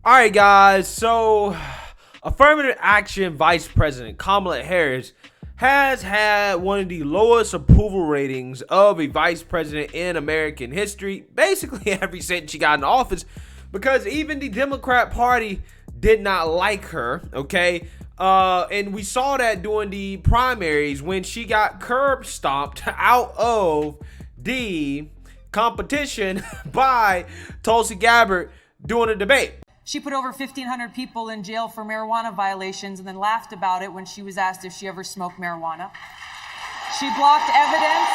All right, guys. So, affirmative action Vice President Kamala Harris has had one of the lowest approval ratings of a vice president in American history, basically ever since she got in office, because even the Democrat Party did not like her, okay? And we saw that during the primaries when she got curb stomped out of the competition by Tulsi Gabbard during a debate. She put over 1,500 people in jail for marijuana violations and then laughed about it when she was asked if she ever smoked marijuana. She blocked evidence.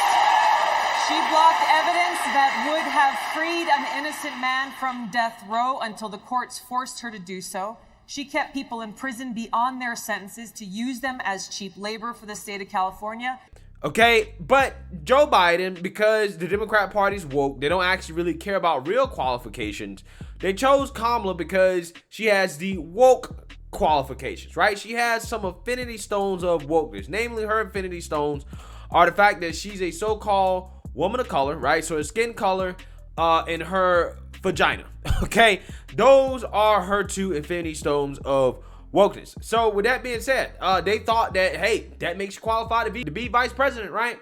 She blocked evidence that would have freed an innocent man from death row until the courts forced her to do so. She kept people in prison beyond their sentences to use them as cheap labor for the state of California. Okay, but Joe Biden, because the Democrat Party's woke, they don't actually really care about real qualifications. They chose Kamala because she has the woke qualifications, right? She has some affinity stones of wokeness. Namely, her affinity stones are the fact that she's a so-called woman of color, right? So her skin color and her vagina, okay? Those are her two affinity stones of wokeness. So with that being said, they thought that, hey, that makes you qualified to be vice president, right?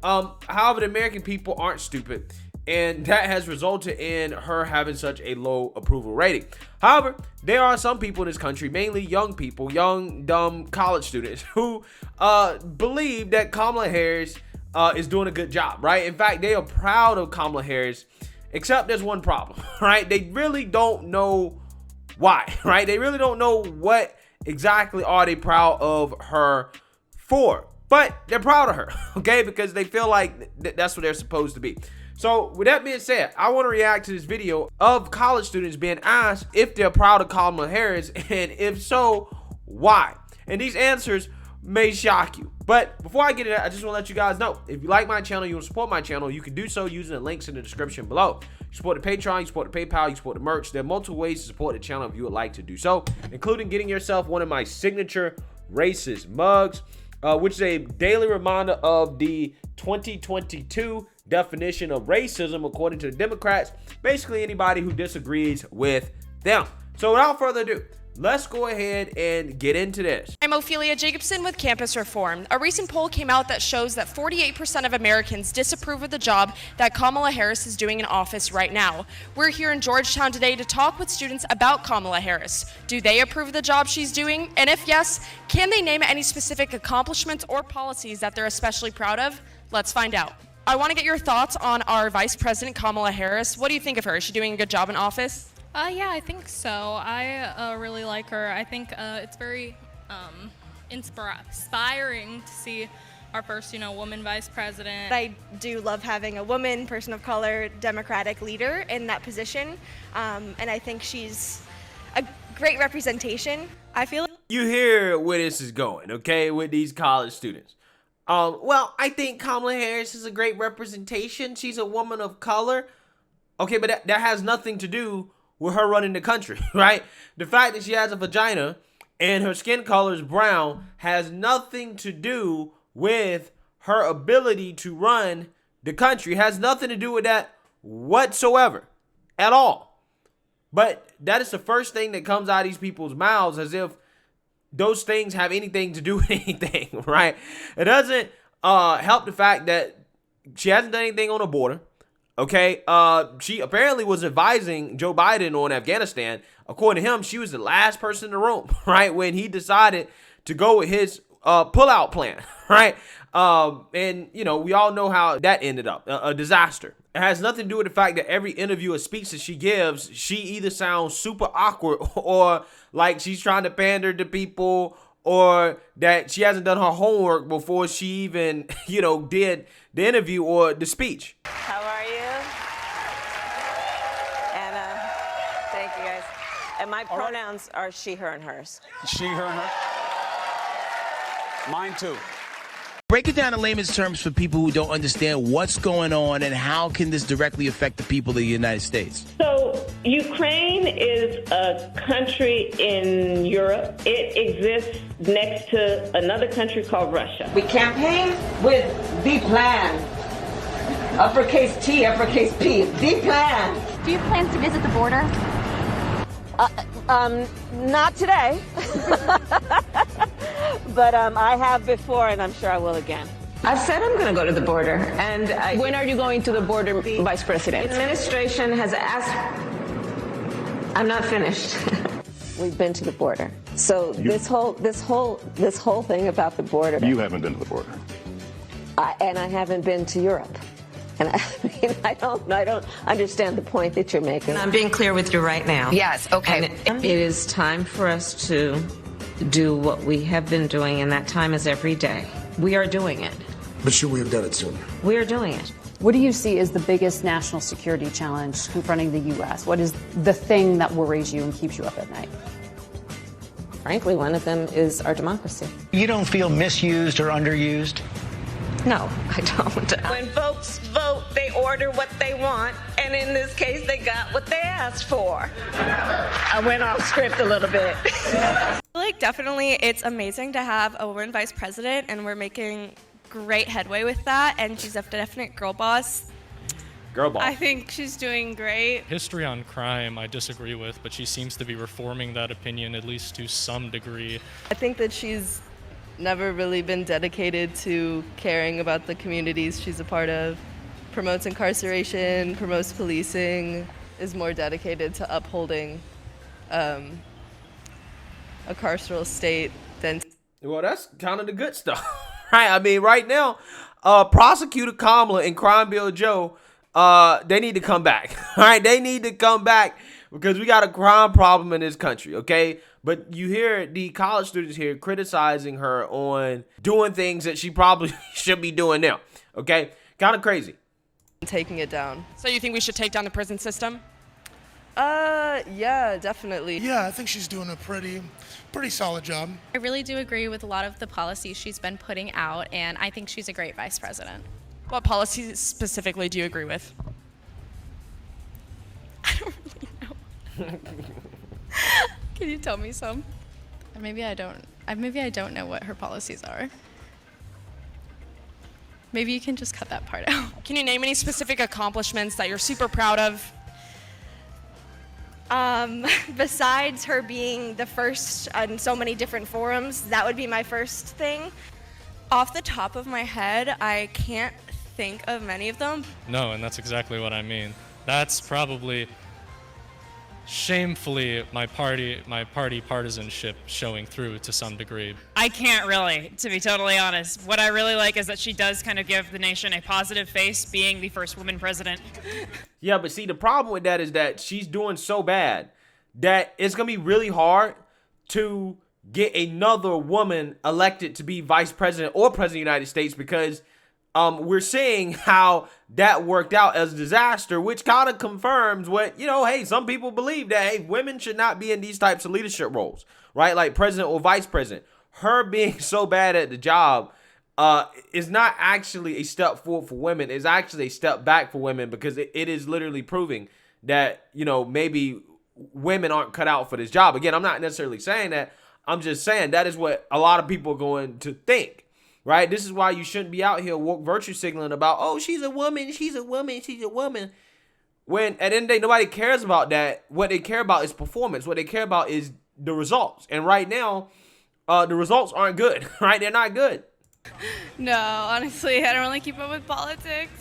However, the American people aren't stupid, and that has resulted in her having such a low approval rating. However, there are some people in this country, mainly young people, young, dumb college students, who believe that Kamala Harris is doing a good job, right? In fact, they are proud of Kamala Harris, except there's one problem, right? They really don't know why, right? They really don't know what exactly are they proud of her for, but they're proud of her, okay? Because they feel like that's what they're supposed to be. So with that being said, I want to react to this video of college students being asked if they're proud of Kamala Harris, and if so, why? And these answers may shock you. But before I get into that, I just want to let you guys know, if you like my channel, you want to support my channel, you can do so using the links in the description below. You support the Patreon, you support the PayPal, you support the merch. There are multiple ways to support the channel if you would like to do so, including getting yourself one of my signature racist mugs, which is a daily reminder of the 2022 definition of racism according to the Democrats. Basically, anybody who disagrees with them. So without further ado, let's go ahead and get into this. I'm Ophelia Jacobson with Campus Reform. A recent poll came out that shows that 48% of Americans disapprove of the job that Kamala Harris is doing in office right now. We're here in Georgetown today to talk with students about Kamala Harris. Do they approve of the job she's doing? And if yes, can they name any specific accomplishments or policies that they're especially proud of? Let's find out. I want to get your thoughts on our Vice President Kamala Harris. What do you think of her? Is she doing a good job in office? Yeah, I think so. I really like her. I think it's very inspiring to see our first, woman vice president. I do love having a woman, person of color, Democratic leader in that position, and I think she's a great representation. I feel you hear where this is going, okay, with these college students. Well, I think Kamala Harris is a great representation. She's a woman of color. Okay, but that has nothing to do with her running the country, right? The fact that she has a vagina and her skin color is brown has nothing to do with her ability to run the country. It has nothing to do with that whatsoever, at all. But that is the first thing that comes out of these people's mouths, as if those things have anything to do with anything, right? It doesn't help the fact that she hasn't done anything on the border. Okay, she apparently was advising Joe Biden on Afghanistan. According to him, she was the last person in the room, right, when he decided to go with his pullout plan, right? And, we all know how that ended up, a disaster. It has nothing to do with the fact that every interview or speech that she gives, she either sounds super awkward or like she's trying to pander to people, or that she hasn't done her homework before she even, did the interview or the speech. How are you? And thank you guys. And my pronouns are she, her, and hers. She, her, and her? Mine too. Break it down in layman's terms for people who don't understand what's going on and how can this directly affect the people of the United States. So Ukraine is a country in Europe. It exists next to another country called Russia. We campaign with the plan. Uppercase T, uppercase P. The plan. Do you have plans to visit the border? Not today. But I have before, and I'm sure I will again. I've said I'm going to go to the border. And When are you going to the border, Vice President? the administration has asked. I'm not finished. We've been to the border. So this whole thing about the border. You haven't been to the border. And I haven't been to Europe. And I don't understand the point that you're making. I'm being clear with you right now. Yes, okay. And it is time for us to do what we have been doing, and that time is every day. We are doing it. But should we have done it sooner? We are doing it. What do you see as the biggest national security challenge confronting the U.S.? What is the thing that worries you and keeps you up at night? Frankly, one of them is our democracy. You don't feel misused or underused? No, I don't. When folks vote, they order what they want, and in this case, they got what they asked for. I went off script a little bit. Like, definitely, it's amazing to have a woman vice president, and we're making great headway with that, and she's a definite girl boss. Girl boss. I think she's doing great. History on crime, I disagree with, but she seems to be reforming that opinion, at least to some degree. I think that she's never really been dedicated to caring about the communities she's a part of. Promotes incarceration, promotes policing, is more dedicated to upholding a carceral state than... Well, that's kind of the good stuff, right? I mean, right now, Prosecutor Kamala and Crime Bill Joe, they need to come back, all right? They need to come back because we got a crime problem in this country, okay? But you hear the college students here criticizing her on doing things that she probably should be doing now, okay? Kind of crazy. Taking it down. So you think we should take down the prison system? Yeah, definitely. Yeah, I think she's doing a pretty solid job. I really do agree with a lot of the policies she's been putting out, and I think she's a great vice president. What policies specifically do you agree with? I don't really know. Can you tell me some? Maybe I don't know what her policies are. Maybe you can just cut that part out. Can you name any specific accomplishments that you're super proud of? Besides her being the first on so many different forums, that would be my first thing. Off the top of my head, I can't think of many of them. No, and that's exactly what I mean. That's probably shamefully my party partisanship showing through to some degree. I can't really, to be totally honest. What I really like is that she does kind of give the nation a positive face, being the first woman president. Yeah, but see, the problem with that is that she's doing so bad that it's going to be really hard to get another woman elected to be vice president or president of the United States because we're seeing how that worked out as a disaster, which kind of confirms what, hey, some people believe that, hey, women should not be in these types of leadership roles, right? Like president or vice president. Her being so bad at the job is not actually a step forward for women. It's actually a step back for women because it is literally proving that, maybe women aren't cut out for this job. Again, I'm not necessarily saying that. I'm just saying that is what a lot of people are going to think. Right? This is why you shouldn't be out here woke virtue signaling about, oh, she's a woman. When at the end of the day, nobody cares about that. What they care about is performance. What they care about is the results. And right now, the results aren't good. Right? They're not good. No, honestly, I don't really keep up with politics.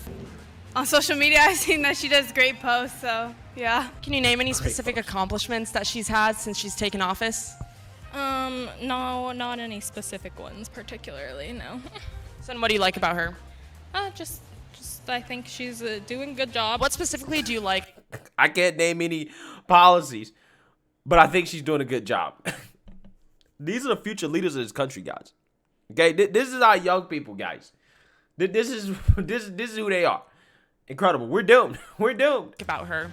On social media, I've seen that she does great posts, so yeah. Can you name any specific accomplishments that she's had since she's taken office? No, not any specific ones particularly, no. So then what do you like about her? Just I think she's doing a good job. What specifically do you like? I can't name any policies, but I think she's doing a good job. These are the future leaders of this country, guys. Okay, this is our young people, guys. This is who they are. Incredible. We're doomed. We're doomed. About her.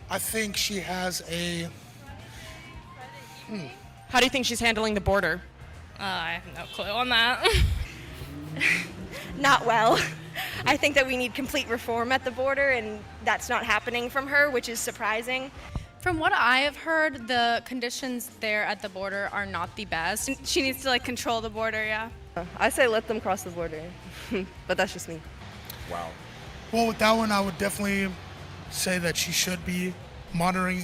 I think she has a... How do you think she's handling the border? I have no clue on that. Not well. I think that we need complete reform at the border, and that's not happening from her, which is surprising. From what I have heard, the conditions there at the border are not the best. She needs to control the border, yeah. I say let them cross the border, but that's just me. Wow. Well, with that one, I would definitely say that she should be monitoring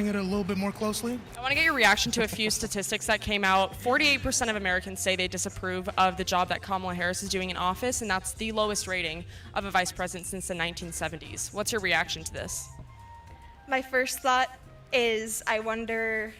it a little bit more closely. I want to get your reaction to a few statistics that came out. 48% of Americans say they disapprove of the job that Kamala Harris is doing in office, and that's the lowest rating of a vice president since the 1970s. What's your reaction to this? My first thought is I wonder,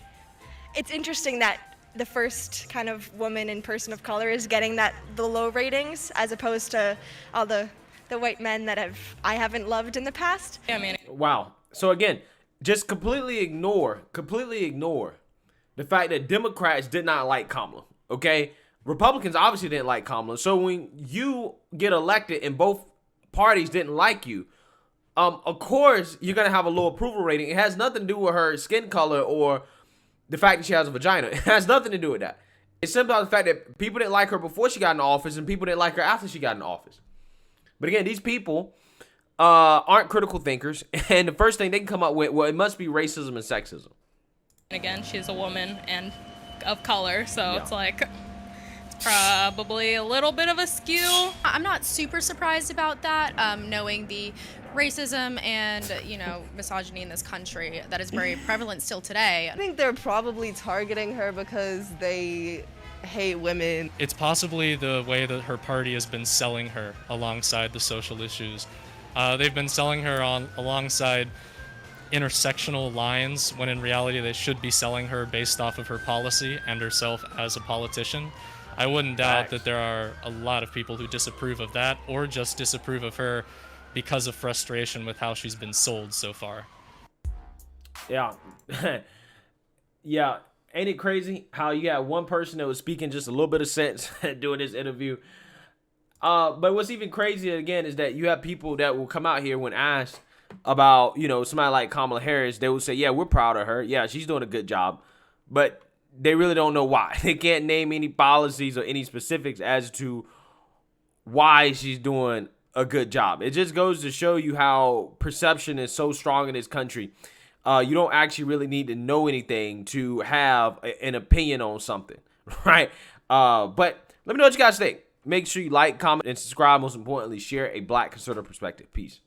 it's interesting that the first kind of woman and person of color is getting the low ratings as opposed to all the white men that I haven't loved in the past. Yeah, I mean, Wow. So again, just completely ignore the fact that Democrats did not like Kamala, okay? Republicans obviously didn't like Kamala. So when you get elected and both parties didn't like you, of course you're going to have a low approval rating. It has nothing to do with her skin color or the fact that she has a vagina. It has nothing to do with that. It's simply the fact that people didn't like her before she got in office and people didn't like her after she got in office. But again, these people aren't critical thinkers, and the first thing they can come up with, well, it must be racism and sexism. Again, she's a woman and of color, so it's like it's probably a little bit of a skew. I'm not super surprised about that, knowing the racism and misogyny in this country that is very prevalent still today. I think they're probably targeting her because they hate women. It's possibly the way that her party has been selling her alongside the social issues. They've been selling her alongside intersectional lines when in reality they should be selling her based off of her policy and herself as a politician. I wouldn't doubt that there are a lot of people who disapprove of that or just disapprove of her because of frustration with how she's been sold so far. Yeah. Yeah. Ain't it crazy how you got one person that was speaking just a little bit of sense doing this interview? But what's even crazier again is that you have people that will come out here when asked about, somebody like Kamala Harris, they will say, yeah, we're proud of her. Yeah, she's doing a good job. But they really don't know why. They can't name any policies or any specifics as to why she's doing a good job. It just goes to show you how perception is so strong in this country. You don't actually really need to know anything to have an opinion on something, right? But let me know what you guys think. Make sure you like, comment, and subscribe. Most importantly, share a Black conservative perspective. Peace.